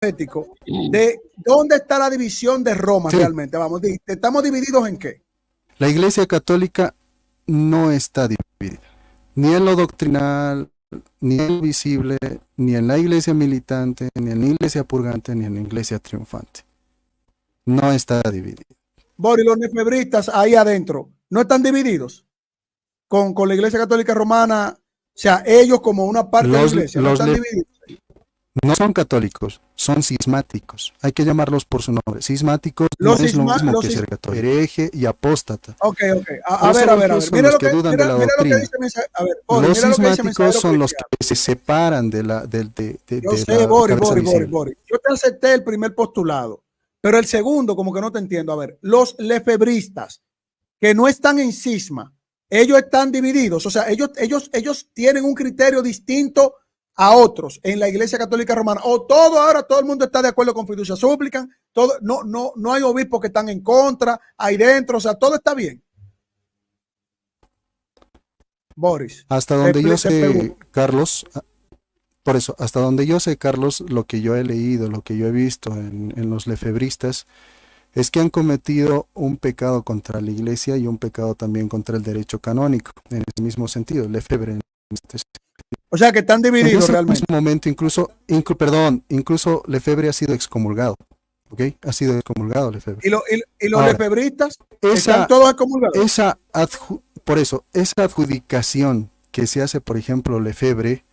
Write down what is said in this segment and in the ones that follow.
ético de dónde está la división de Roma realmente. Vamos, ¿estamos divididos en qué? La Iglesia Católica no está dividida, ni en lo doctrinal, ni en lo visible, ni en la iglesia militante, ni en la iglesia purgante, ni en la iglesia triunfante. No está dividida. Boris, los nefebristas ahí adentro, ¿no están divididos con la Iglesia Católica Romana? O sea, ellos como una parte de la iglesia, ¿no están divididos? No son católicos, son cismáticos. Hay que llamarlos por su nombre. Cismáticos no es lo mismo que ser católico. Hereje y apóstata. Ok. A ver. Mira lo que dice. Los cismáticos son los que se separan de la Yo sé, Boris. Yo te acepté el primer postulado, pero el segundo como que no te entiendo. A ver, los lefebristas que no están en cisma, ellos están divididos. O sea, ellos tienen un criterio distinto a otros en la Iglesia Católica Romana, o ahora todo el mundo está de acuerdo con fiducia súplica, no hay obispos que están en contra, ahí dentro, o sea, todo está bien. Boris. Hasta donde yo sé, Carlos, por eso, hasta donde yo sé, Carlos, lo que yo he leído, lo que yo he visto en los lefebristas, es que han cometido un pecado contra la Iglesia y un pecado también contra el derecho canónico, en el mismo sentido, lefebre en este sentido. O sea que están divididos realmente. En este momento, incluso Lefebvre ha sido excomulgado. ¿Ok? Ha sido excomulgado Lefebvre. ¿Y los lefebristas están todos excomulgados? Por eso, esa adjudicación que se hace, por ejemplo, Lefebvre,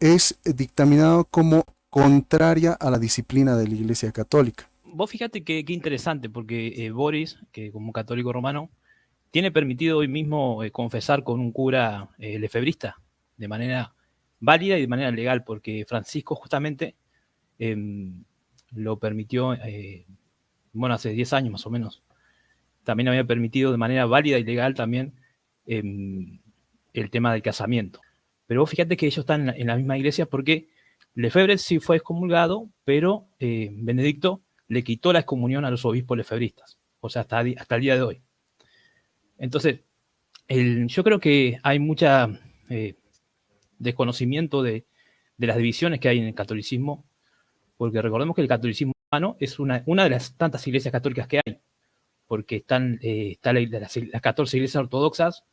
es dictaminado como contraria a la disciplina de la Iglesia Católica. Vos fíjate qué interesante, porque Boris, que como católico romano, tiene permitido hoy mismo confesar con un cura lefebrista de manera válida y de manera legal, porque Francisco justamente lo permitió, hace 10 años más o menos. También había permitido de manera válida y legal también el tema del casamiento. Pero vos fíjate que ellos están en la misma iglesia, porque Lefebvre sí fue excomulgado, pero Benedicto le quitó la excomunión a los obispos lefebristas, o sea, hasta el día de hoy. Entonces, yo creo que hay mucha desconocimiento de las divisiones que hay en el catolicismo, porque recordemos que el catolicismo romano es una de las tantas iglesias católicas que hay, porque están las 14 iglesias ortodoxas,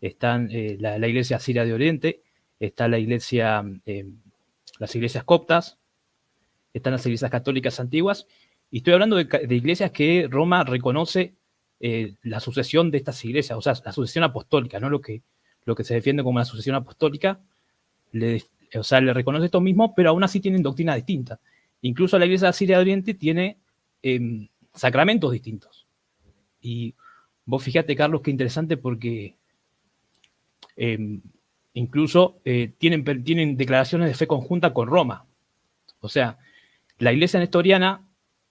están la iglesia siria de Oriente, está las iglesias coptas, están las iglesias católicas antiguas, y estoy hablando de iglesias que Roma reconoce la sucesión de estas iglesias, o sea, la sucesión apostólica, no lo que se defiende como la sucesión apostólica. Le reconoce esto mismo, pero aún así tienen doctrina distinta. Incluso la iglesia siria de Oriente tiene sacramentos distintos. Y vos fíjate, Carlos, qué interesante, porque incluso tienen declaraciones de fe conjunta con Roma. O sea, la iglesia nestoriana,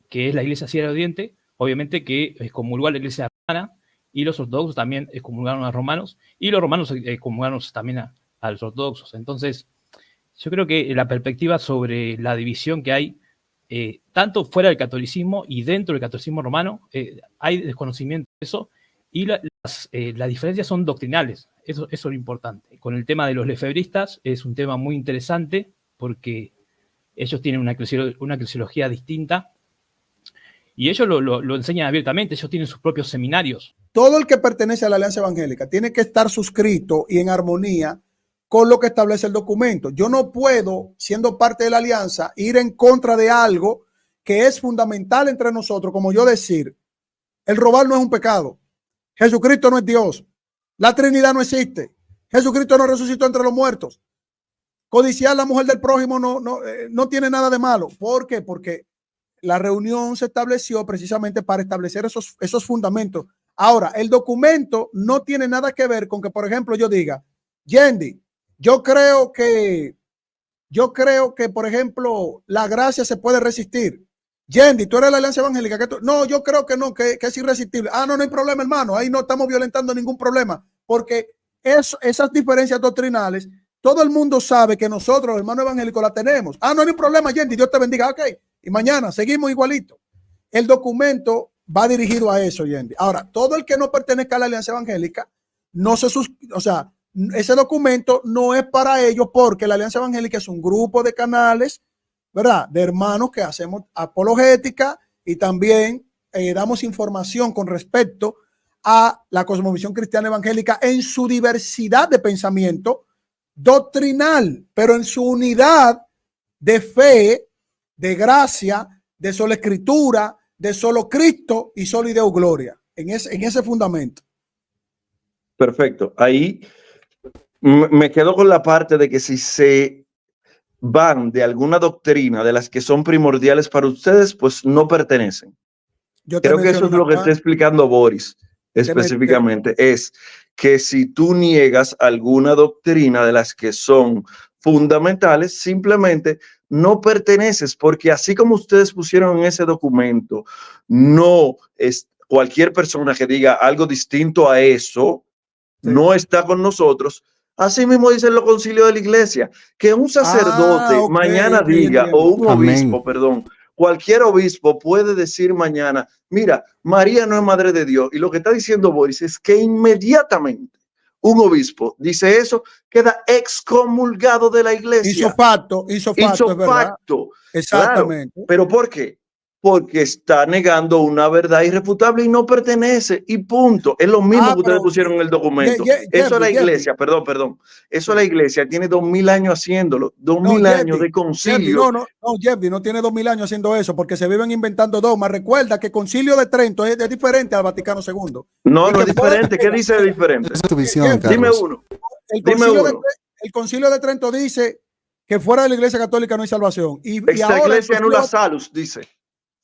que es la iglesia siria de Oriente, obviamente que excomulgó a la iglesia romana, y los ortodoxos también excomulgaron a los romanos, y los romanos excomulgaron también a los ortodoxos. Entonces, yo creo que la perspectiva sobre la división que hay, tanto fuera del catolicismo y dentro del catolicismo romano, hay desconocimiento de eso, y las diferencias son doctrinales. Eso es lo importante. Con el tema de los lefebristas es un tema muy interesante, porque ellos tienen una eclesiología distinta, y ellos lo enseñan abiertamente. Ellos tienen sus propios seminarios. Todo el que pertenece a la Alianza Evangélica tiene que estar suscrito y en armonía con lo que establece el documento. Yo no puedo, siendo parte de la alianza, ir en contra de algo que es fundamental entre nosotros, como yo decir, el robar no es un pecado, Jesucristo no es Dios, la Trinidad no existe, Jesucristo no resucitó entre los muertos, codiciar a la mujer del prójimo no tiene nada de malo. ¿Por qué? Porque la reunión se estableció precisamente para establecer esos fundamentos. Ahora, el documento no tiene nada que ver con que, por ejemplo, yo diga, Yendi, yo creo que, por ejemplo, la gracia se puede resistir. Yendi, tú eres la Alianza Evangélica. No, yo creo que no, que es irresistible. No hay problema, hermano. Ahí no estamos violentando ningún problema, porque esas diferencias doctrinales, todo el mundo sabe que nosotros, los hermanos evangélicos, la tenemos. No hay problema, Yendi, Dios te bendiga. Ok, y mañana seguimos igualito. El documento va dirigido a eso, Yendi. Ahora, todo el que no pertenezca a la Alianza Evangélica, ese documento no es para ellos, porque la Alianza Evangélica es un grupo de canales ¿verdad? De hermanos que hacemos apologética y también damos información con respecto a la cosmovisión cristiana evangélica en su diversidad de pensamiento doctrinal, pero en su unidad de fe, de gracia, de sola escritura, de solo Cristo y solo ideo gloria, en ese fundamento. Perfecto. Ahí me quedo con la parte de que si se van de alguna doctrina de las que son primordiales para ustedes, pues no pertenecen. Creo que eso es lo que está explicando Boris específicamente, es que si tú niegas alguna doctrina de las que son fundamentales, simplemente no perteneces, porque así como ustedes pusieron en ese documento, no es cualquier persona que diga algo distinto a eso, no está con nosotros. Así mismo dicen los concilios de la iglesia, que un sacerdote mañana diga, o un obispo, perdón, cualquier obispo puede decir mañana, mira, María no es madre de Dios. Y lo que está diciendo Boris es que inmediatamente un obispo dice eso, queda excomulgado de la iglesia. Hizo facto, es verdad. Exactamente. Claro, ¿pero por qué? Porque está negando una verdad irrefutable y no pertenece, y punto. Es lo mismo que ustedes pusieron en el documento. Eso es la iglesia, perdón. Eso es la iglesia, tiene 2000 años haciéndolo, 2000 años de concilio. Jeffrey, no tiene 2000 años haciendo eso, porque se viven inventando dogmas. Recuerda que el Concilio de Trento es diferente al Vaticano II. No es diferente. ¿Qué dice de diferente? Es tu visión, dime uno. El Concilio de Trento dice que fuera de la Iglesia Católica no hay salvación. Esta iglesia nulla salus, dice.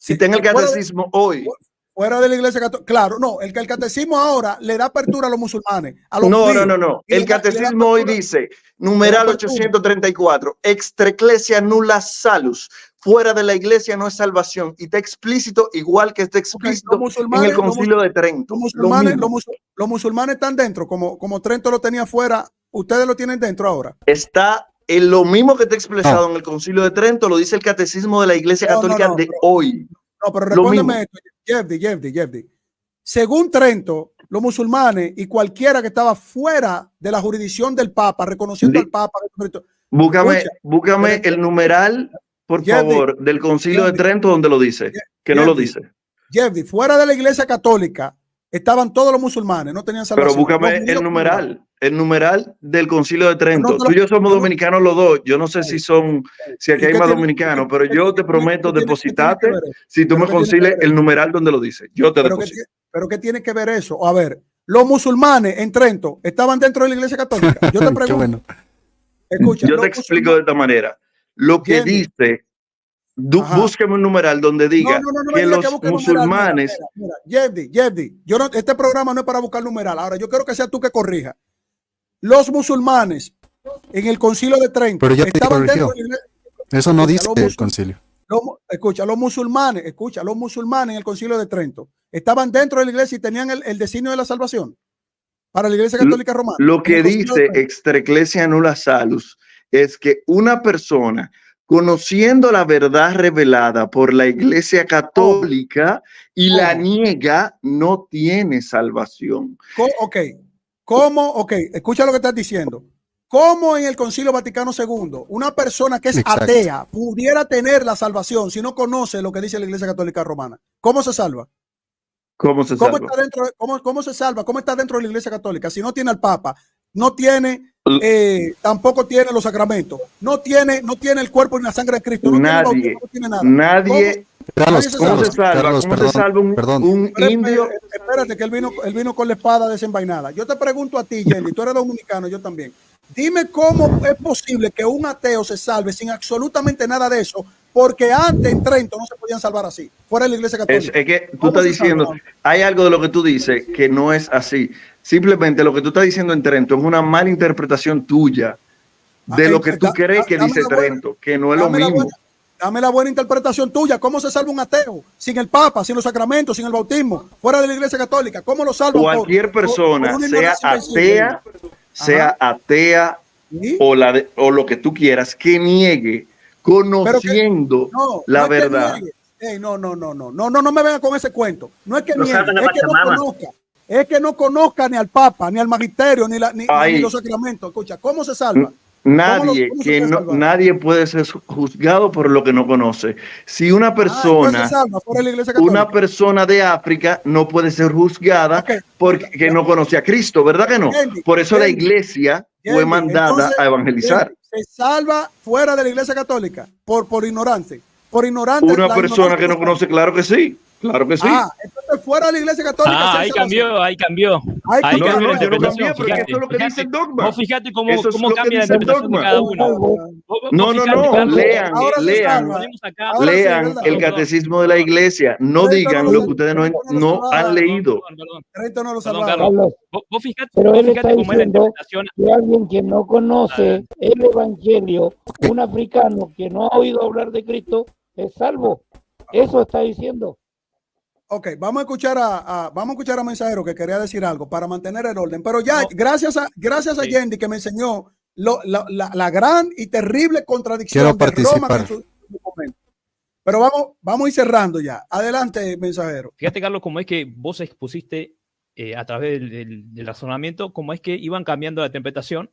Si está en el catecismo hoy. Fuera de la iglesia católica. Claro, no, el catecismo ahora le da apertura a los musulmanes. No. El catecismo hoy dice, numeral 834, extra ecclesia nulla salus. Fuera de la iglesia no es salvación. Y está explícito, igual que está explícito en el Concilio de Trento. Los musulmanes están dentro, como Trento lo tenía fuera. Ustedes lo tienen dentro ahora. Está en lo mismo que está expresado en el Concilio de Trento, lo dice el catecismo de la Iglesia Católica de hoy. No, pero respóndeme esto, Jeffrey. Según Trento, los musulmanes y cualquiera que estaba fuera de la jurisdicción del Papa, reconociendo al Papa. Búscame el numeral, por favor, del Concilio de Trento donde lo dice, que no lo dice. Jeffrey, fuera de la Iglesia Católica estaban todos los musulmanes, no tenían salvación. Pero búscame el numeral del Concilio de Trento. Tú y yo somos dominicanos los dos. Yo no sé si aquí hay más dominicanos, pero yo te prometo depositarte si tú me concilias el numeral donde lo dice. Yo te deposito. ¿Pero qué tiene que ver eso? A ver, los musulmanes en Trento estaban dentro de la Iglesia Católica. Yo te pregunto. Bueno. Escucha, yo te explico de esta manera. Lo que dice, búsqueme un numeral donde diga que los musulmanes. Mira, Jeffrey, este programa no es para buscar numeral. Ahora, yo quiero que sea tú que corrija. Los musulmanes en el Concilio de Trento. Pero ya te corrigió. Eso no dice el concilio. Los musulmanes en el Concilio de Trento estaban dentro de la iglesia y tenían el designio de la salvación para la Iglesia Católica Romana. Lo que dice extra ecclesia nulla salus es que una persona conociendo la verdad revelada por la Iglesia Católica y la niega, no tiene salvación. Escucha lo que estás diciendo. ¿Cómo en el Concilio Vaticano II una persona que es atea pudiera tener la salvación si no conoce lo que dice la Iglesia Católica Romana? ¿Cómo se salva? ¿Cómo se salva? ¿Cómo se salva? ¿Cómo está dentro de la Iglesia Católica? Si no tiene al Papa, no tiene, tampoco tiene los sacramentos, no tiene el cuerpo ni la sangre de Cristo, nadie. Carlos, ¿Cómo se salva un indio? Espérate, que él vino con la espada desenvainada. Yo te pregunto a ti, Jenny, tú eres dominicano, yo también. Dime cómo es posible que un ateo se salve sin absolutamente nada de eso, porque antes en Trento no se podían salvar así, fuera de la Iglesia Católica. Es que tú estás diciendo, hay algo de lo que tú dices que no es así. Simplemente lo que tú estás diciendo en Trento es una mala interpretación tuya de lo que tú crees que dice Trento, que no es lo mismo. Dame la buena interpretación tuya. ¿Cómo se salva un ateo? Sin el Papa, sin los sacramentos, sin el bautismo, fuera de la Iglesia Católica. ¿Cómo lo salvan? Cualquier persona, sea atea o lo que tú quieras, que niegue conociendo la verdad. No me venga con ese cuento. No es que niegue, es que no conozca ni al Papa, ni al magisterio, ni los sacramentos. Escucha, ¿cómo se salva? Nadie, cómo se puede salvar? nadie puede ser juzgado por lo que no conoce. Si una persona, entonces se salva fuera de la Iglesia Católica. una persona de África no puede ser juzgada Ok, porque no conoce a Cristo, ¿verdad que no? Yendi, Por eso la Yendi, iglesia fue Yendi, mandada entonces, a evangelizar. Yendi, se salva fuera de la Iglesia Católica por ignorante. Por ignorante. Una La persona ignorancia que no salva. conoce, claro que sí. Claro que sí. Entonces fuera de la Iglesia Católica. Ah, sí hay ahí salvación. cambió, ahí cambió. Hay Ahí que cambió la yo no cambié, interpretación. porque Fíjate, eso es lo que dice el dogma. vos fíjate cómo, Eso es cómo lo que cambia la dice el interpretación de dogma. cada uno. No, Fíjate, Carlos, lean, Ahora se lean, salva. ponemos acá, Ahora sí, lean ¿verdad? el catecismo de la iglesia. No Trento digan no lo lo que ustedes no, Trento no lo no han salvaron. leído. Trento no lo Perdón, salvaron. Carlos. Vos fíjate, Pero él está fíjate cómo es la diciendo interpretación. que alguien que no conoce el Evangelio, un africano que no ha oído hablar de Cristo, es salvo. Eso está diciendo. Ok, vamos a escuchar a Mensajero que quería decir algo para mantener el orden. Pero ya, gracias a Sí. Yendi que me enseñó la gran y terrible contradicción Quiero de participar. Roma en su documento. Pero vamos a ir cerrando ya. Adelante, Mensajero. Fíjate, Carlos, cómo es que vos expusiste a través del razonamiento, cómo es que iban cambiando la interpretación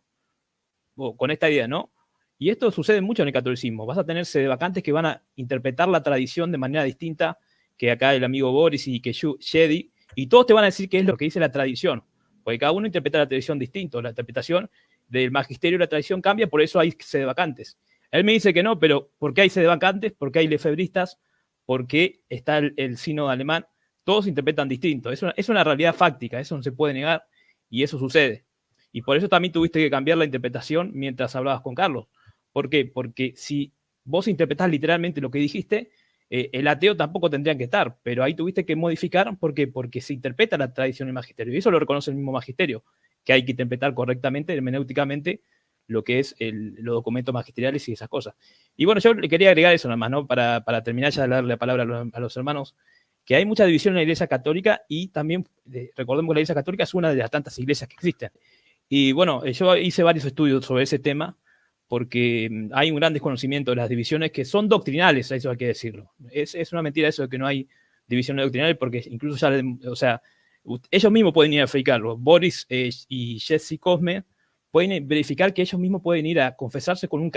con esta idea, ¿no? Y esto sucede mucho en el catolicismo. Vas a tener sedevacantes que van a interpretar la tradición de manera distinta que acá el amigo Boris y que Shedi, y todos te van a decir qué es lo que dice la tradición, porque cada uno interpreta la tradición distinto. La interpretación del magisterio y la tradición cambia, por eso hay sedevacantes. Él me dice que no, pero ¿por qué hay sedevacantes? ¿Por qué hay lefebristas? ¿Por qué está el sínodo alemán? Todos interpretan distinto. Es una realidad fáctica, eso no se puede negar, y eso sucede. Y por eso también tuviste que cambiar la interpretación mientras hablabas con Carlos. ¿Por qué? Porque si vos interpretás literalmente lo que dijiste, el ateo tampoco tendría que estar, pero ahí tuviste que modificar. ¿Por qué? Porque se interpreta la tradición del magisterio, y eso lo reconoce el mismo magisterio, que hay que interpretar correctamente, hermenéuticamente, lo que es los documentos magisteriales y esas cosas. Y bueno, yo le quería agregar eso nada más, ¿no? Para terminar ya de darle la palabra a los hermanos, que hay mucha división en la Iglesia Católica, y también recordemos que la Iglesia Católica es una de las tantas iglesias que existen. Y bueno, yo hice varios estudios sobre ese tema, porque hay un gran desconocimiento de las divisiones que son doctrinales, eso hay que decirlo. Es una mentira eso de que no hay divisiones doctrinales, porque incluso ya, o sea, ellos mismos pueden ir a verificarlo. Boris y Jesse Cosme pueden verificar que ellos mismos pueden ir a confesarse con un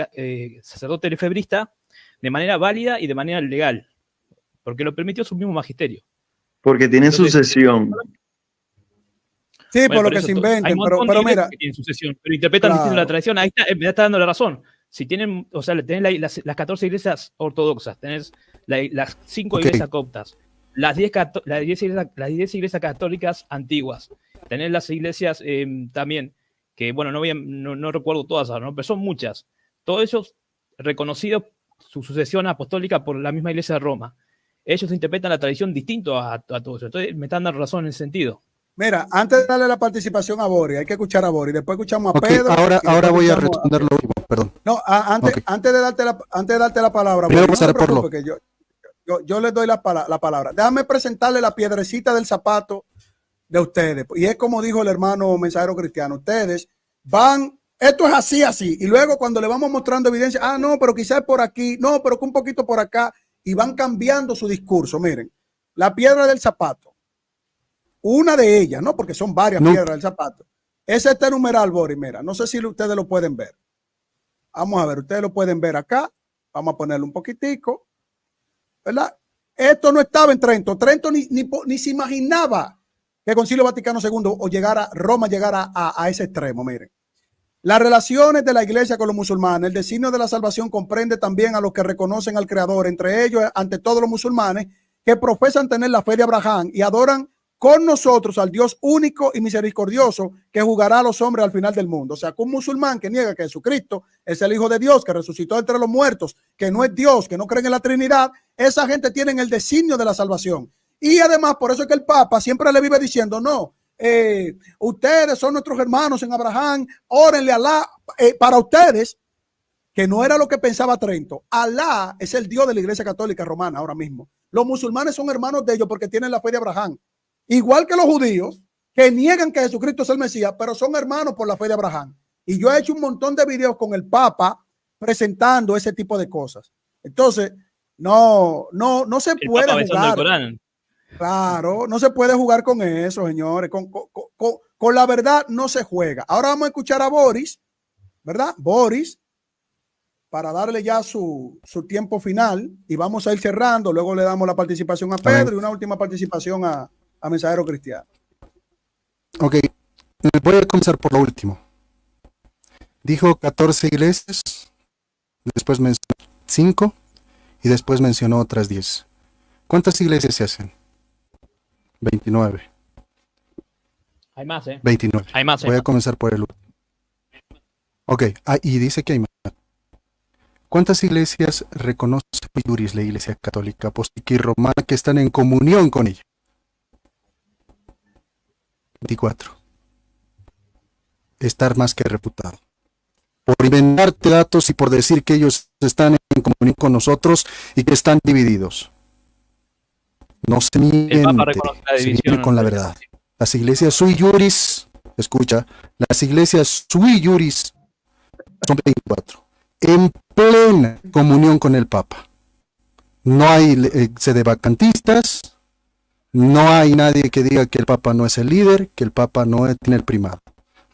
sacerdote lefebrista de manera válida y de manera legal, porque lo permitió su mismo magisterio. Porque tienen sucesión. Sí, Bueno, por lo que se inventen, pero mira. Que tienen sucesión, pero interpretan distinto la tradición. Ahí está, me está dando la razón. Si tienen, o sea, tenés las 14 iglesias ortodoxas, tenés las 5 iglesias coptas, las 10 iglesias católicas antiguas, tenés las iglesias también, que bueno, no recuerdo todas ahora, ¿no? Pero son muchas. Todos ellos reconocidos su sucesión apostólica por la misma iglesia de Roma. Ellos interpretan la tradición distinto a todo eso. Entonces me están dando razón en ese sentido. Mira, antes de darle la participación a Boris, hay que escuchar a Boris, después escuchamos a Pedro. Ahora voy a responder lo último, perdón. No, antes de darte la palabra, primero Boris, pasar por lo. Que yo les doy la palabra. Déjame presentarle la piedrecita del zapato de ustedes. Y es como dijo el hermano Mensajero Cristiano, ustedes van, esto es así, y luego cuando le vamos mostrando evidencia, no, pero quizás por aquí, no, pero que un poquito por acá, y van cambiando su discurso. Miren, la piedra del zapato. Una de ellas, ¿no? Porque son varias piedras del zapato. Es este numeral, Boris, mira. No sé si ustedes lo pueden ver. Vamos a ver, ustedes lo pueden ver acá. Vamos a ponerlo un poquitico. ¿Verdad? Esto no estaba en Trento. Trento ni se imaginaba que el Concilio Vaticano II Roma llegara a ese extremo. Miren. Las relaciones de la iglesia con los musulmanes, el designio de la salvación comprende también a los que reconocen al Creador, entre ellos, ante todos los musulmanes, que profesan tener la fe de Abraham y adoran con nosotros al Dios único y misericordioso que juzgará a los hombres al final del mundo. O sea, que un musulmán que niega que Jesucristo es el Hijo de Dios, que resucitó entre los muertos, que no es Dios, que no creen en la Trinidad, esa gente tiene el designio de la salvación. Y además, por eso es que el Papa siempre le vive diciendo, no, ustedes son nuestros hermanos en Abraham, órenle a Alá para ustedes, que no era lo que pensaba Trento. Alá es el Dios de la Iglesia Católica Romana ahora mismo. Los musulmanes son hermanos de ellos porque tienen la fe de Abraham. Igual que los judíos, que niegan que Jesucristo es el Mesías, pero son hermanos por la fe de Abraham. Y yo he hecho un montón de videos con el Papa presentando ese tipo de cosas. Entonces, no se puede jugar. Claro, no se puede jugar con eso, señores. Con la verdad no se juega. Ahora vamos a escuchar a Boris ¿verdad? Boris, para darle ya su tiempo final, y vamos a ir cerrando. Luego le damos la participación a Pedro y una última participación a Mensajero Cristiano. Ok, voy a comenzar por lo último. Dijo 14 iglesias, después mencionó 5 y después mencionó otras 10. ¿Cuántas iglesias se hacen? 29. Hay más, ¿eh? 29. Hay más. Voy a comenzar por el último. Ok, y dice que hay más. ¿Cuántas iglesias reconoce Iuris, la Iglesia Católica Apostólica y Romana, que están en comunión con ella? 24. Estar más que reputado. Por inventarte datos y por decir que ellos están en comunión con nosotros y que están divididos. No se miente, se viene con la verdad. Las iglesias sui iuris, escucha, las iglesias sui iuris son 24, en plena comunión con el Papa. No hay sedevacantistas, no hay nadie que diga que el Papa no es el líder, que el Papa no tiene el primado.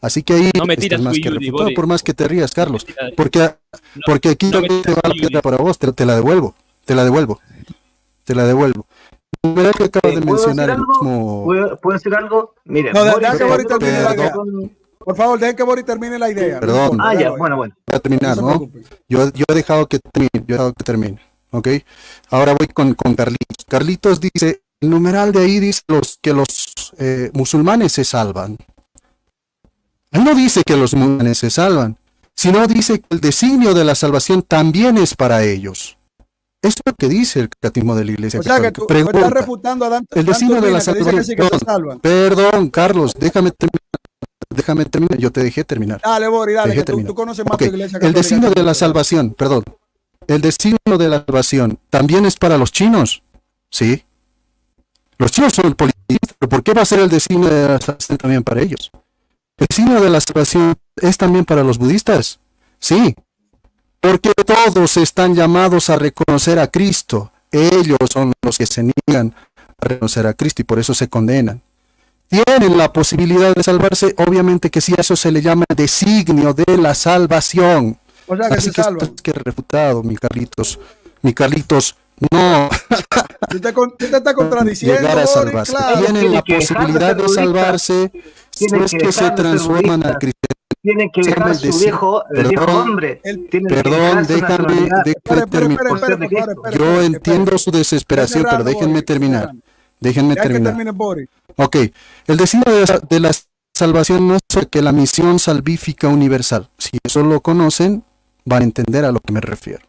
Así que ahí no me tiras más que refutado, por más que te rías, Carlos, no porque aquí no te va la piedra para vos, te la devuelvo. El numeral que acabas de mencionar, el mismo... ¿Puedo decir algo? Mire, no, deja que Boris termine la idea. Por favor, dejen que Boris termine la idea. Perdón. No ya, bueno. Voy a terminar, ¿no? Yo he dejado que termine, ¿ok? Ahora voy con Carlitos. Carlitos dice, el numeral de ahí dice que los musulmanes se salvan. Ahí no dice que los musulmanes se salvan, sino dice que el designio de la salvación también es para ellos. Eso es lo que dice el catecismo de la Iglesia Católica. Que tú estás refutando a Dante. El designio de la salvación. Perdón, Carlos, déjame terminar. Yo te dejé terminar. Dale, Boris, dale, que tú conoces más de la Iglesia Católica. El designio de la salvación, perdón. El designio de la salvación también es para los chinos. Sí. Los chinos son politeístas, pero ¿por qué va a ser el designio de la salvación también para ellos? ¿El designio de la salvación es también para los budistas? Sí. Porque todos están llamados a reconocer a Cristo. Ellos son los que se niegan a reconocer a Cristo y por eso se condenan. Tienen la posibilidad de salvarse, obviamente que sí, a eso se le llama el designio de la salvación. O sea, que así se salvan. Es que refutado, mi Carlitos. Mi Carlitos, no. Tú te estás contradiciendo. Llegar a salvarse. Claro. Tienen la posibilidad de salvarse si es que se transforman al cristianismo. Tienen que dejar su viejo hombre. Perdón, déjame terminar. Yo entiendo su desesperación, pero déjenme terminar. Ok, el designio de la salvación no es que la misión salvífica universal. Si eso lo conocen, van a entender a lo que me refiero.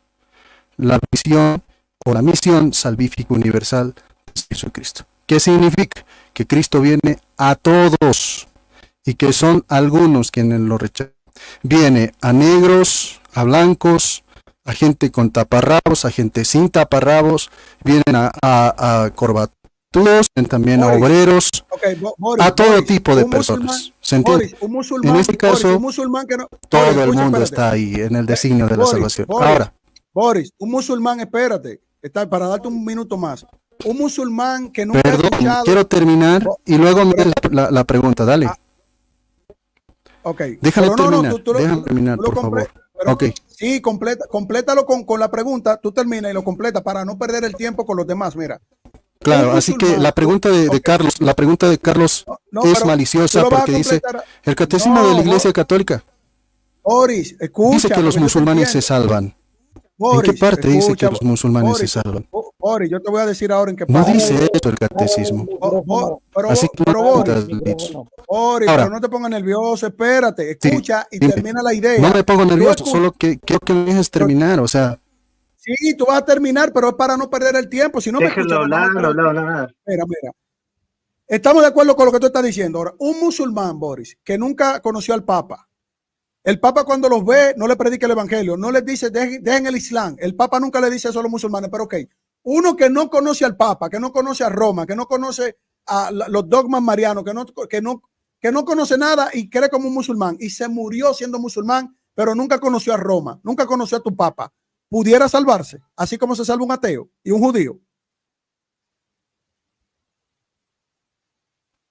La misión o la misión salvífica universal de Jesucristo. ¿Qué significa? Que Cristo viene a todos y que son algunos quienes lo rechazan. Viene a negros, a blancos, a gente con taparrabos, a gente sin taparrabos, vienen a corbatudos, también a obreros, a todo tipo de personas. ¿Se entiende? En este caso, todo el mundo está ahí en el designio de la salvación. Ahora, Boris, un musulmán, espérate, para darte un minuto más. Un musulmán que nunca ha escuchado... quiero terminar y luego me la pregunta, dale. Déjame terminar, por favor. Sí, complétalo con la pregunta, tú terminas y lo completas para no perder el tiempo con los demás, mira. Claro, así que la pregunta de Carlos, es maliciosa porque dice, el catecismo de la Iglesia Católica Boris, escucha, dice que los musulmanes se salvan. Boris, ¿en qué parte dice que los musulmanes se salvan? Boris, yo te voy a decir ahora en qué parte. No dice eso el catecismo. Así que Boris, pero no te pongas nervioso, espérate, escucha y termina la idea. No me pongo nervioso, solo que quiero que me dejes terminar, o sea. Sí, tú vas a terminar, pero es para no perder el tiempo. Si no me escuchas, mira. Estamos de acuerdo con lo que tú estás diciendo. Ahora, un musulmán, Boris, que nunca conoció al Papa. El Papa cuando los ve no le predica el evangelio, no les dice dejen el Islam. El Papa nunca le dice eso a los musulmanes, pero ok. Uno que no conoce al Papa, que no conoce a Roma, que no conoce a los dogmas marianos, que no conoce nada y cree como un musulmán y se murió siendo musulmán, pero nunca conoció a Roma, nunca conoció a tu Papa, ¿pudiera salvarse? Así como se salva un ateo y un judío.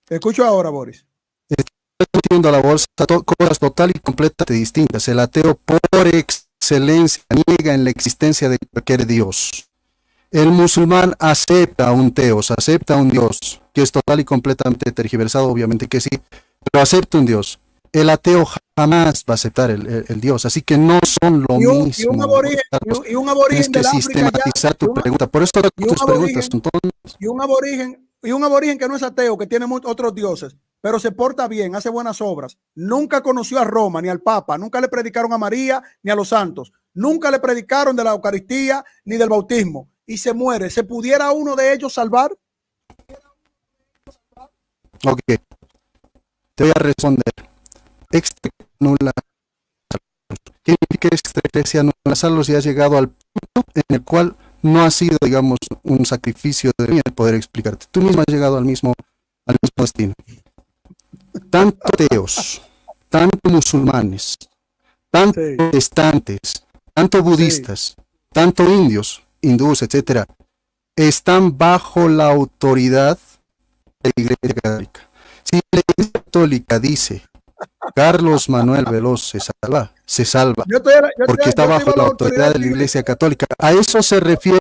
Te escucho ahora, Boris. metiendo a la bolsa cosas total y completamente distintas. El ateo por excelencia niega en la existencia de cualquier Dios. El musulmán acepta un teos, acepta un Dios, que es total y completamente tergiversado, obviamente que sí, pero acepta un Dios. El ateo jamás va a aceptar el Dios, así que no son lo mismo. Y un aborigen Tienes que sistematizar tu pregunta, por eso tus preguntas son todas. Y un aborigen que no es ateo, que tiene otros dioses, pero se porta bien, hace buenas obras, nunca conoció a Roma ni al Papa, nunca le predicaron a María ni a los santos, nunca le predicaron de la Eucaristía ni del bautismo, y se muere. ¿Se pudiera uno de ellos salvar? Ok, te voy a responder. Extra nula. ¿Qué significa extra eclesia nula salvos? Y has llegado al punto en el cual no ha sido, digamos, un sacrificio de mí el poder explicarte. Tú mismo has llegado al mismo destino. Tanto ateos, tanto musulmanes, tanto protestantes, tanto budistas, tanto indios, hindúes, etcétera, están bajo la autoridad de la Iglesia Católica. Si la Iglesia Católica dice Carlos Manuel Veloz se salva, porque está bajo la autoridad de la Iglesia Católica. A eso se refiere,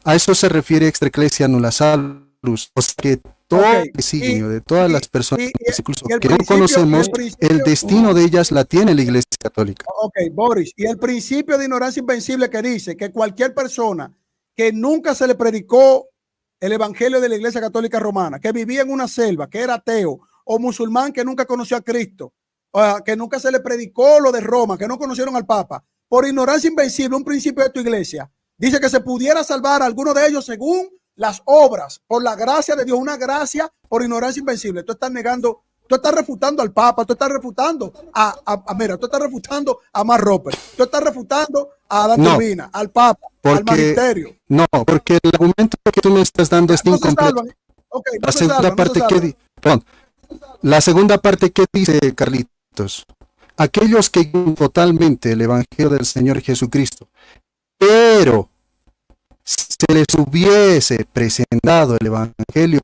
a eso se refiere extra eclesia nulla salus, o sea que todo el designio de todas las personas, incluso que no conocemos, el destino de ellas la tiene la Iglesia Católica. Ok, Boris, y el principio de ignorancia invencible que dice que cualquier persona que nunca se le predicó el evangelio de la Iglesia Católica Romana, que vivía en una selva, que era ateo, o musulmán que nunca conoció a Cristo, que nunca se le predicó lo de Roma, que no conocieron al Papa, por ignorancia invencible, un principio de tu iglesia, dice que se pudiera salvar a alguno de ellos según las obras, por la gracia de Dios, una gracia por ignorancia invencible. Tú estás negando, tú estás refutando al Papa, tú estás refutando tú estás refutando a Mark Roper, tú estás refutando a Adán Turbina, al Papa, al magisterio. No, porque el argumento que tú me estás dando es incompleto. La segunda parte la segunda parte que dice Carlitos, aquellos que totalmente el evangelio del Señor Jesucristo, pero se les hubiese presentado el evangelio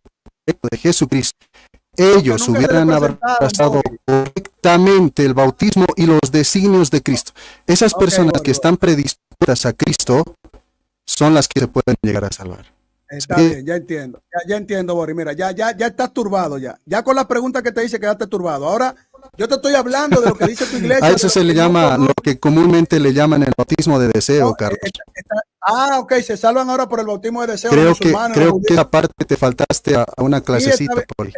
de Jesucristo, ellos hubieran abrazado correctamente el bautismo y los designios de Cristo. Esas personas que están predispuestas a Cristo son las que se pueden llegar a salvar. Está bien, ya entiendo, Boris. Mira, ya estás turbado ya con la pregunta que te hice quedaste turbado. Ahora yo te estoy hablando de lo que dice tu iglesia. A eso se le llama lo que comúnmente le llaman el bautismo de deseo, Carlos. Ok, se salvan ahora por el bautismo de deseo. Creo que esa parte te faltaste a una clasecita. Sí,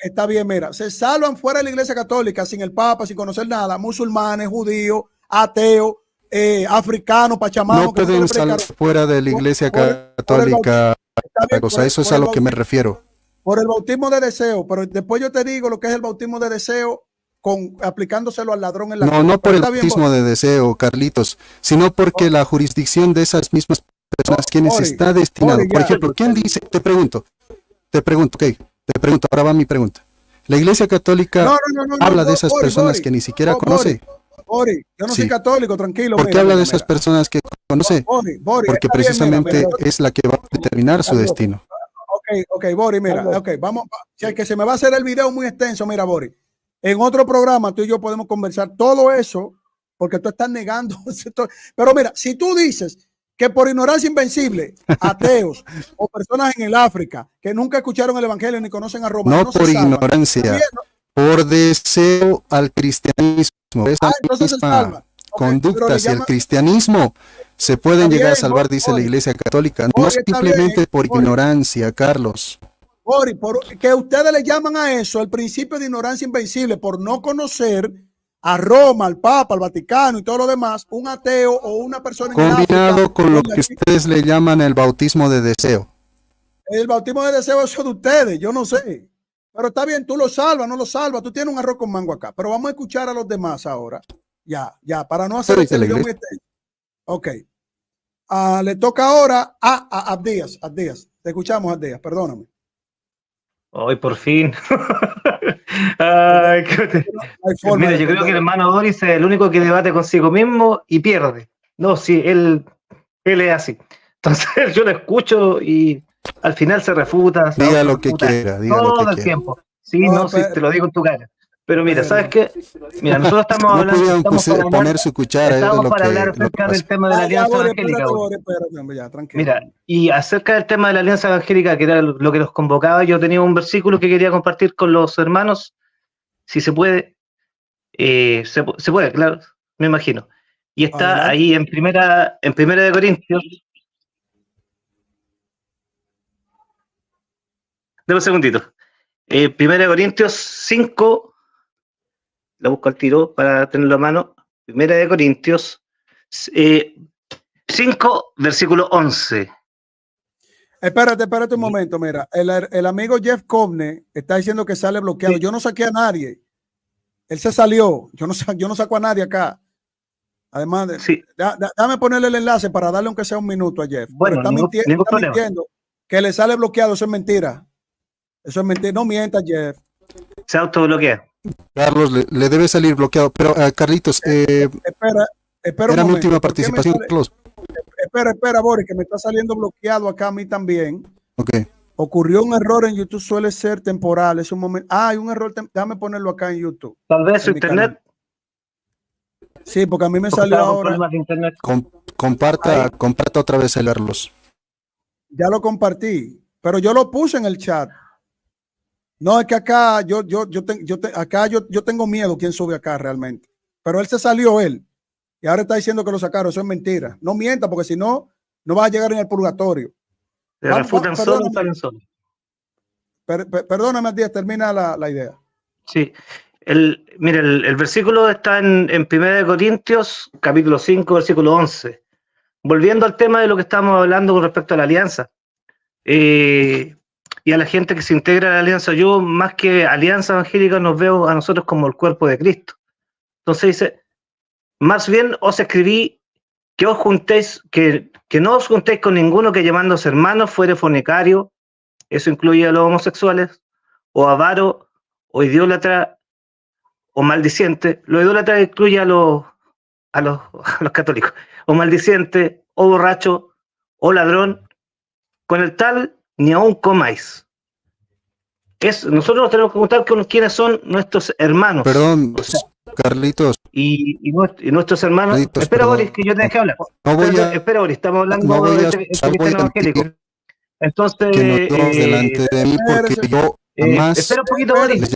está bien, mira, se salvan fuera de la Iglesia Católica, sin el Papa, sin conocer nada, musulmanes, judíos, ateos, africanos, pachamanos. No pueden salvar fuera de la Iglesia Católica. Eso es a lo que me refiero. Por el bautismo de deseo, pero después yo te digo lo que es el bautismo de deseo aplicándoselo al ladrón en la cruz. No por el bautismo de deseo, Carlitos, sino porque la jurisdicción de esas mismas personas quienes está destinado. Por ejemplo, ¿quién dice? Te pregunto, ahora va mi pregunta. La Iglesia Católica habla de esas personas que ni siquiera conoce. Yo no soy católico, tranquilo. ¿Por qué habla de esas personas que conoce? Porque precisamente es la que va a determinar su destino. Ok, Boris, mira, vamos, que se me va a hacer el video muy extenso, mira, Boris. En otro programa tú y yo podemos conversar todo eso, porque tú estás negando. Pero mira, si tú dices que por ignorancia invencible, ateos o personas en el África que nunca escucharon el evangelio ni conocen a Roma, no por ignorancia, por deseo al cristianismo, esa misma conducta hacia el cristianismo se pueden llegar a salvar, dice la Iglesia Católica, no simplemente por ignorancia, Carlos. Que ustedes le llaman a eso el principio de ignorancia invencible, por no conocer a Roma, al Papa, al Vaticano y todo lo demás, un ateo o una persona combinado con lo que ustedes le llaman el bautismo de deseo. El bautismo de deseo es de ustedes, yo no sé. Pero está bien, tú lo salvas, no lo salvas, tú tienes un arroz con mango acá. Pero vamos a escuchar a los demás ahora. Ya, para no hacer este video muy extenso. Ok. Le toca ahora a Abdías. Te escuchamos, Abdías, perdóname. Hoy por fin. Ay, mira, yo creo que el hermano Boris es el único que debate consigo mismo y pierde. No, sí, él es así. Entonces yo lo escucho y al final se refuta. Diga lo que quiera. Todo el tiempo. Sí, sí, te lo digo en tu cara. Pero mira, ¿sabes qué? Mira, nosotros estamos No hablando, pudieron estamos para hablar, poner su cuchara, es estamos lo para hablar lo que acerca del pasa. tema de la Alianza Evangélica. Espérate, ya, tranquilo. Mira, y acerca del tema de la Alianza Evangélica, que era lo que nos convocaba, yo tenía un versículo que quería compartir con los hermanos, si se puede, se puede, claro, me imagino. Y está Adelante. ahí en primera de Corintios. Dame un segundito. Primera de Corintios 5, la busco al tiro para tenerlo a mano. Primera de Corintios 5, versículo 11. Espérate un momento, mira, el amigo Jeff Covne está diciendo que sale bloqueado. Sí. Yo no saqué a nadie. Él se salió. Yo no saco a nadie acá. Además, Sí. Dame ponerle el enlace para darle aunque sea un minuto a Jeff. Bueno, pero ningún está problema. mintiendo. Que le sale bloqueado, eso es mentira. Eso es mentira. No mientas, Jeff. Se autobloquea. Carlos, le debe salir bloqueado. Pero, Carlitos, Espera era mi última participación, Carlos. Espera, Boris, que me está saliendo bloqueado acá a mí también. Ok. Ocurrió un error en YouTube, suele ser temporal. Es un momento. Hay un error. Déjame ponerlo acá en YouTube. Tal vez su internet. Canal. Sí, porque a mí me salió ahora. De internet. Comparta otra vez el Carlos. Ya lo compartí, pero yo lo puse en el chat. No, es que acá yo tengo miedo quién sube acá realmente. Pero él se salió él. Y ahora está diciendo que lo sacaron. Eso es mentira. No mienta, porque si no, no vas a llegar en el purgatorio. Se refutan solo y salen solos. Perdóname, Díaz, termina la idea. Sí. Mira, el versículo está en 1 Corintios, capítulo 5, versículo 11. Volviendo al tema de lo que estábamos hablando con respecto a la alianza. Y a la gente que se integra a la alianza, yo más que alianza evangélica nos veo a nosotros como el cuerpo de Cristo. Entonces dice, más bien os escribí que os juntéis, que no os juntéis con ninguno que llamándose hermanos fuere fornicario, eso incluye a los homosexuales, o avaro, o idólatra, o maldiciente. Lo idólatra incluye a los católicos, o maldiciente, o borracho, o ladrón, con el tal ni aún comáis. Nosotros nos tenemos que contar con quiénes son nuestros hermanos. Perdón, Carlitos. Y nuestros hermanos. Carlitos, espera, perdón. Boris, que yo te dejé hablar. Espera, Boris, estamos hablando de este cristiano evangélico. Entonces. Que no todos delante de mí, porque yo jamás. Espera un poquito, Boris.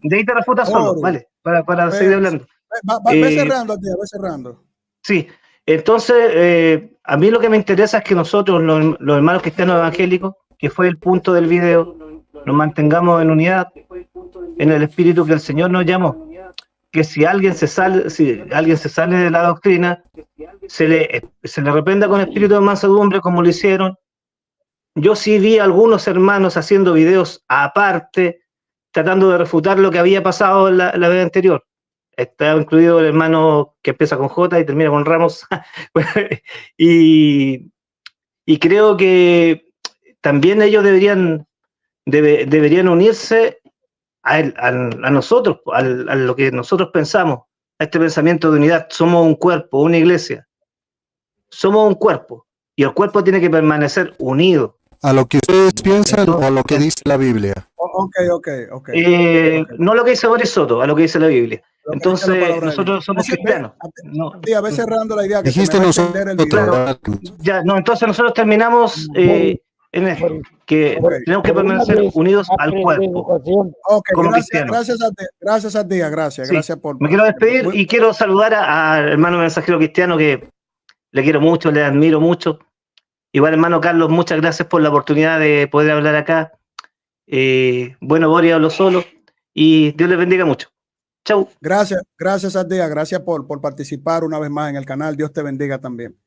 De ahí te refuta solo, ¿vale? Para seguir hablando. Ve cerrando, tía, ve cerrando. Sí. Entonces, a mí lo que me interesa es que nosotros, los hermanos cristianos evangélicos, que fue el punto del video, nos mantengamos en unidad, en el espíritu que el Señor nos llamó. Que si alguien se sale de la doctrina, se le reprenda con espíritu de mansedumbre, como lo hicieron. Yo sí vi a algunos hermanos haciendo videos aparte, tratando de refutar lo que había pasado en la vez anterior. Está incluido el hermano que empieza con J y termina con Ramos. y creo que también ellos deberían unirse a nosotros, a lo que nosotros pensamos, a este pensamiento de unidad. Somos un cuerpo, una iglesia. Somos un cuerpo. Y el cuerpo tiene que permanecer unido. ¿A lo que ustedes piensan o a lo que dice la Biblia? Ok. No lo que dice Boris Soto, a lo que dice la Biblia. Entonces, nosotros somos cristianos. A ver, cerrando la idea. Que dijiste nosotros. Entonces nosotros terminamos en esto, que tenemos que permanecer unidos al cuerpo. Ok, gracias a ti, gracias por... Me quiero despedir y quiero saludar al hermano mensajero cristiano, que le quiero mucho, le admiro mucho. Igual, hermano Carlos, muchas gracias por la oportunidad de poder hablar acá. Bueno, Boris, hablo solo y Dios les bendiga mucho. Chau. Gracias a ti, gracias por participar una vez más en el canal. Dios te bendiga también.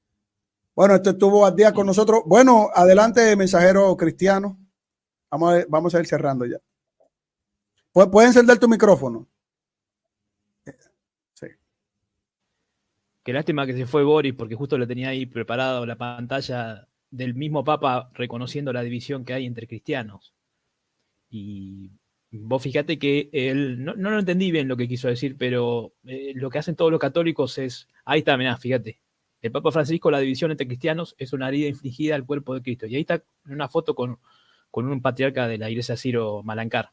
Bueno, esto estuvo al día con nosotros. Bueno, adelante, mensajero cristiano. Vamos a ir cerrando ya. ¿Puedes encender tu micrófono? Sí. Qué lástima que se fue Boris, porque justo le tenía ahí preparado la pantalla del mismo Papa reconociendo la división que hay entre cristianos. Y vos fíjate que él, no lo entendí bien lo que quiso decir, pero lo que hacen todos los católicos es, ahí está, mirá, fíjate, el Papa Francisco, la división entre cristianos es una herida infligida al cuerpo de Cristo. Y ahí está una foto con un patriarca de la iglesia Ciro Malancár.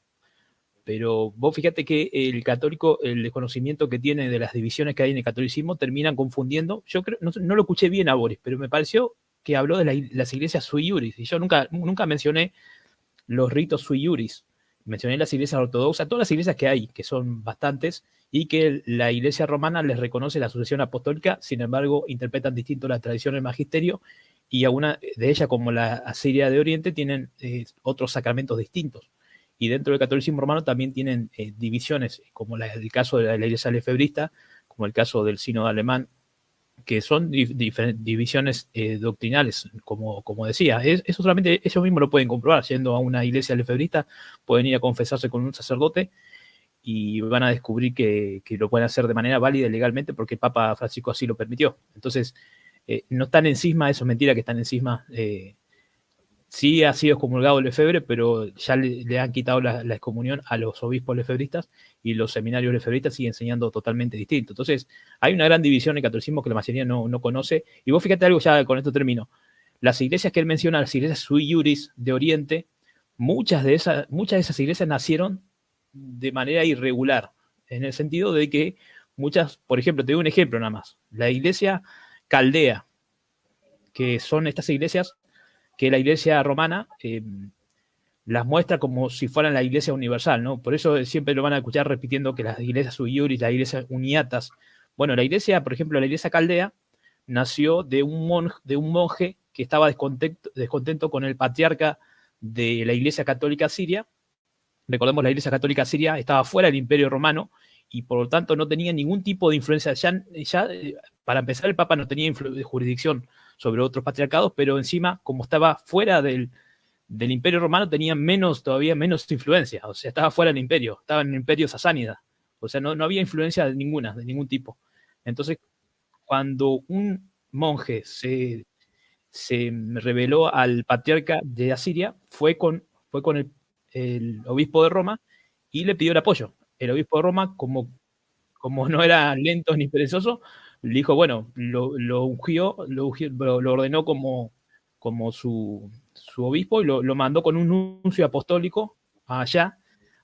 Pero vos fíjate que el católico, el desconocimiento que tiene de las divisiones que hay en el catolicismo, terminan confundiendo. Yo creo, no lo escuché bien a Boris, pero me pareció que habló de las iglesias sui iuris, y yo nunca mencioné los ritos sui iuris. Mencioné las iglesias ortodoxas, todas las iglesias que hay, que son bastantes, y que la iglesia romana les reconoce la sucesión apostólica, sin embargo, interpretan distinto la tradición del magisterio, y alguna de ellas, como la Asiria de Oriente, tienen otros sacramentos distintos. Y dentro del catolicismo romano también tienen divisiones, como el caso de la iglesia lefebrista, como el caso del sínodo alemán, que son divisiones doctrinales, como decía. Eso solamente ellos mismos lo pueden comprobar. Yendo a una iglesia lefebrista, pueden ir a confesarse con un sacerdote y van a descubrir que lo pueden hacer de manera válida y legalmente porque el Papa Francisco así lo permitió. Entonces, no están en cisma, eso es mentira que están en cisma. Sí ha sido excomulgado Lefebvre, pero ya le han quitado la excomunión a los obispos lefebristas, y los seminarios lefebristas siguen enseñando totalmente distinto. Entonces, hay una gran división en el catolicismo que la mayoría no conoce. Y vos fíjate algo, ya con esto termino. Las iglesias que él menciona, las iglesias sui iuris de Oriente, muchas de esas iglesias nacieron de manera irregular, en el sentido de que muchas, por ejemplo, te doy un ejemplo nada más. La iglesia caldea, que son estas iglesias que la iglesia romana las muestra como si fueran la iglesia universal, ¿no? Por eso siempre lo van a escuchar repitiendo que las iglesias sui iuris, las iglesias uniatas. Bueno, la iglesia, por ejemplo, la iglesia caldea nació de un monje que estaba descontento con el patriarca de la iglesia católica siria. Recordemos, la iglesia católica siria estaba fuera del imperio romano y por lo tanto no tenía ningún tipo de influencia. Ya para empezar, el Papa no tenía jurisdicción sobre otros patriarcados, pero encima, como estaba fuera del imperio romano, tenía todavía menos influencia. O sea, estaba fuera del imperio, estaba en el imperio sasánida. O sea, no había influencia de ningún tipo. Entonces, cuando un monje se reveló al patriarca de Asiria, fue con el obispo de Roma y le pidió el apoyo. El obispo de Roma, como no era lento ni perezoso, le dijo, bueno, lo ordenó como su obispo y lo mandó con un nuncio apostólico allá,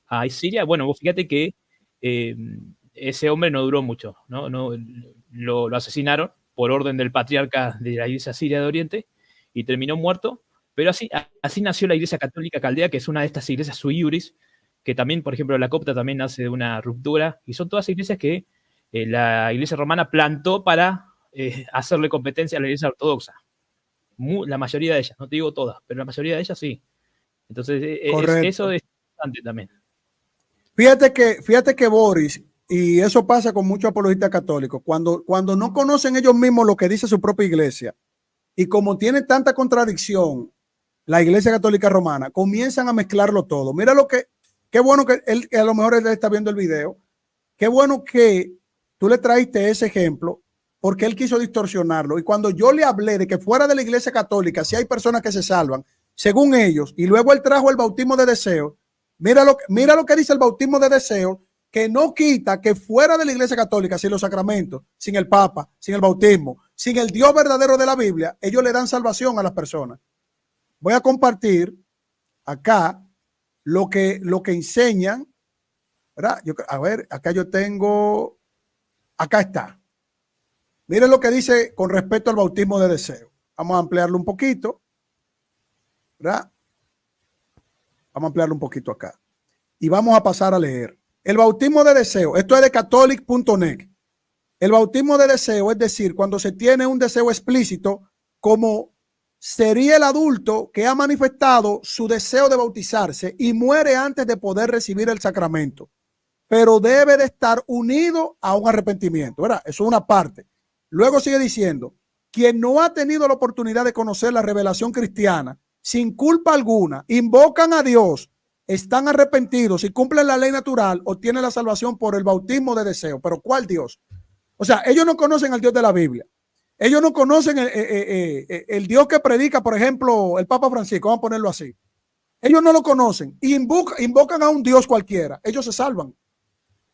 a Siria. Bueno, vos fíjate que ese hombre no duró mucho, ¿no? Lo asesinaron por orden del patriarca de la iglesia siria de Oriente y terminó muerto. Pero así nació la iglesia católica caldea, que es una de estas iglesias sui iuris, que también, por ejemplo, la copta también nace de una ruptura, y son todas iglesias que la iglesia romana plantó para hacerle competencia a la iglesia ortodoxa. La mayoría de ellas, no te digo todas, pero la mayoría de ellas sí. Entonces, eso es importante también. Fíjate que Boris, y eso pasa con muchos apologistas católicos, cuando no conocen ellos mismos lo que dice su propia iglesia, y como tiene tanta contradicción la iglesia católica romana, comienzan a mezclarlo todo. Mira qué bueno que él, a lo mejor él está viendo el video, qué bueno que tú le traíste ese ejemplo, porque él quiso distorsionarlo. Y cuando yo le hablé de que fuera de la iglesia católica, si hay personas que se salvan, según ellos, y luego él trajo el bautismo de deseo, mira lo que dice el bautismo de deseo, que no quita que fuera de la iglesia católica, sin los sacramentos, sin el Papa, sin el bautismo, sin el Dios verdadero de la Biblia, ellos le dan salvación a las personas. Voy a compartir acá lo que enseñan, ¿verdad? A ver, acá yo tengo, acá está. Miren lo que dice con respecto al bautismo de deseo. Vamos a ampliarlo un poquito, ¿verdad? Vamos a ampliarlo un poquito acá. Y vamos a pasar a leer. El bautismo de deseo, esto es de catholic.net. El bautismo de deseo, es decir, cuando se tiene un deseo explícito, como sería el adulto que ha manifestado su deseo de bautizarse y muere antes de poder recibir el sacramento, pero debe de estar unido a un arrepentimiento, ¿verdad? Eso es una parte. Luego sigue diciendo, quien no ha tenido la oportunidad de conocer la revelación cristiana, sin culpa alguna, invocan a Dios, están arrepentidos y cumplen la ley natural, obtienen la salvación por el bautismo de deseo. ¿Pero cuál Dios? O sea, ellos no conocen al Dios de la Biblia. Ellos no conocen el Dios que predica, por ejemplo, el Papa Francisco, vamos a ponerlo así. Ellos no lo conocen y invocan a un Dios cualquiera. Ellos se salvan.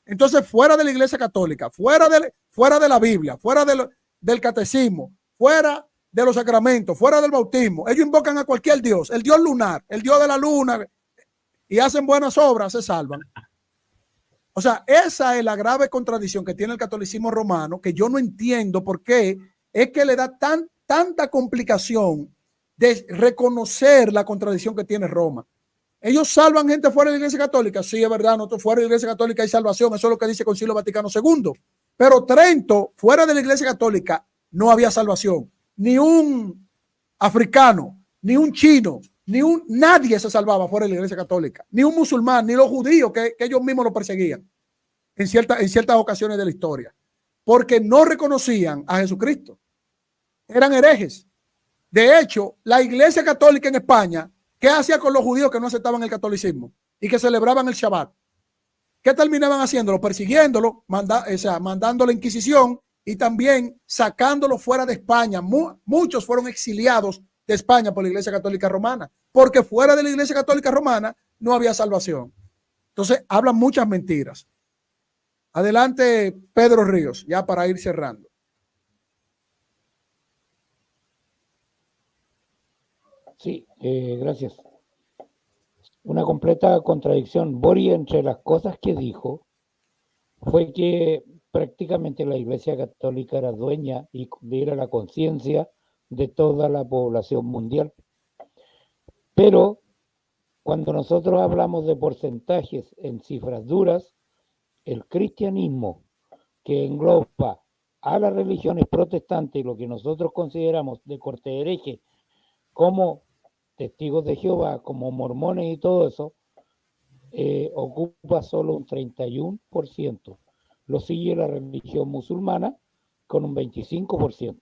Entonces, fuera de la iglesia católica, fuera de la Biblia, fuera del catecismo, fuera de los sacramentos, fuera del bautismo, ellos invocan a cualquier Dios, el Dios lunar, el Dios de la luna, y hacen buenas obras, se salvan. O sea, esa es la grave contradicción que tiene el catolicismo romano, que yo no entiendo por qué es que le da tanta complicación de reconocer la contradicción que tiene Roma. Ellos salvan gente fuera de la Iglesia Católica. Sí, es verdad, nosotros fuera de la Iglesia Católica hay salvación. Eso es lo que dice el Concilio Vaticano II. Pero Trento, fuera de la Iglesia Católica, no había salvación. Ni un africano, ni un chino, nadie se salvaba fuera de la Iglesia Católica. Ni un musulmán, ni los judíos que ellos mismos lo perseguían en ciertas ocasiones de la historia. Porque no reconocían a Jesucristo. Eran herejes. De hecho, la Iglesia Católica en España, ¿qué hacía con los judíos que no aceptaban el catolicismo y que celebraban el Shabbat? ¿Qué terminaban haciéndolo? Persiguiéndolo, mandando la Inquisición y también sacándolo fuera de España. Muchos fueron exiliados de España por la Iglesia Católica Romana, porque fuera de la Iglesia Católica Romana no había salvación. Entonces, hablan muchas mentiras. Adelante, Pedro Ríos, ya para ir cerrando. Sí, gracias. Una completa contradicción. Bori, entre las cosas que dijo, fue que prácticamente la Iglesia Católica era dueña y era la conciencia de toda la población mundial. Pero cuando nosotros hablamos de porcentajes en cifras duras, el cristianismo, que engloba a las religiones protestantes y lo que nosotros consideramos de corte hereje, como testigos de Jehová, como mormones y todo eso, ocupa solo un 31%. Lo sigue la religión musulmana con un 25%.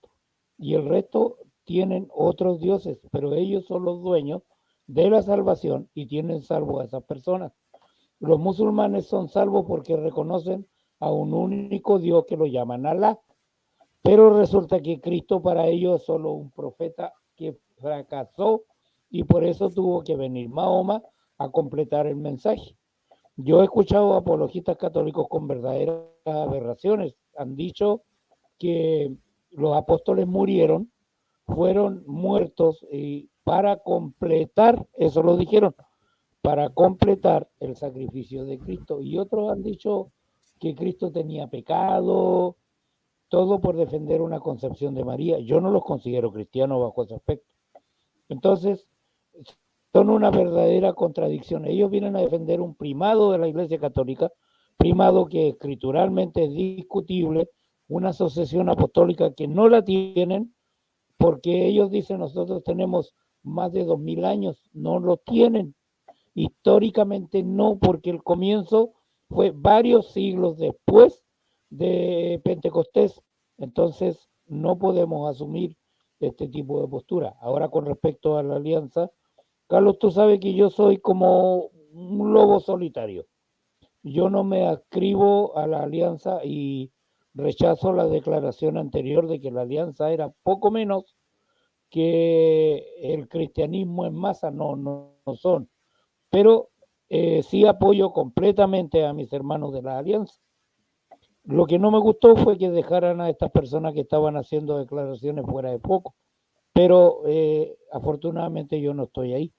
Y el resto tienen otros dioses, pero ellos son los dueños de la salvación y tienen salvo a esas personas. Los musulmanes son salvos porque reconocen a un único Dios que lo llaman Alá. Pero resulta que Cristo para ellos es solo un profeta que fracasó y por eso tuvo que venir Mahoma a completar el mensaje. Yo he escuchado apologistas católicos con verdaderas aberraciones. Han dicho que los apóstoles murieron, fueron muertos y para completar, eso lo dijeron, para completar el sacrificio de Cristo. Y otros han dicho que Cristo tenía pecado, todo por defender una concepción de María. Yo no los considero cristianos bajo ese aspecto. Entonces, son una verdadera contradicción. Ellos vienen a defender un primado de la Iglesia Católica, primado que escrituralmente es discutible, una sucesión apostólica que no la tienen, porque ellos dicen nosotros tenemos más de 2000 años, no lo tienen. Históricamente no, porque el comienzo fue varios siglos después de Pentecostés. Entonces no podemos asumir este tipo de postura. Ahora, con respecto a la alianza, Carlos, tú sabes que yo soy como un lobo solitario. Yo no me adscribo a la alianza y rechazo la declaración anterior de que la alianza era poco menos que el cristianismo en masa. No son. Pero sí apoyo completamente a mis hermanos de la alianza. Lo que no me gustó fue que dejaran a estas personas que estaban haciendo declaraciones fuera de foco. Pero afortunadamente yo no estoy ahí.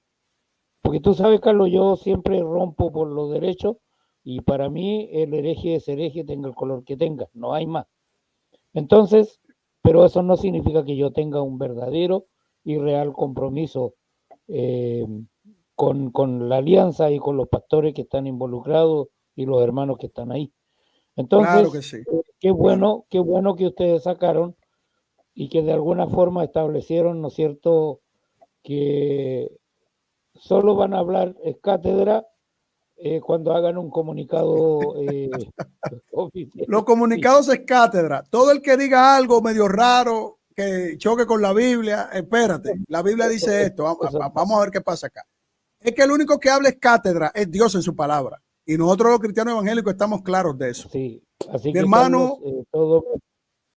Porque tú sabes, Carlos, yo siempre rompo por los derechos y para mí el hereje es hereje, tenga el color que tenga, no hay más. Entonces, pero eso no significa que yo tenga un verdadero y real compromiso con la alianza y con los pastores que están involucrados y los hermanos que están ahí. Entonces, claro que sí. Qué bueno que ustedes sacaron y que de alguna forma establecieron, ¿no es cierto?, que solo van a hablar cátedra cuando hagan un comunicado oficial. Los comunicados es cátedra. Todo el que diga algo medio raro, que choque con la Biblia, espérate, la Biblia dice esto, vamos a ver qué pasa acá. Es que el único que habla es cátedra, es Dios en su palabra. Y nosotros los cristianos evangélicos estamos claros de eso. Sí, así mi que hermano, Carlos, todo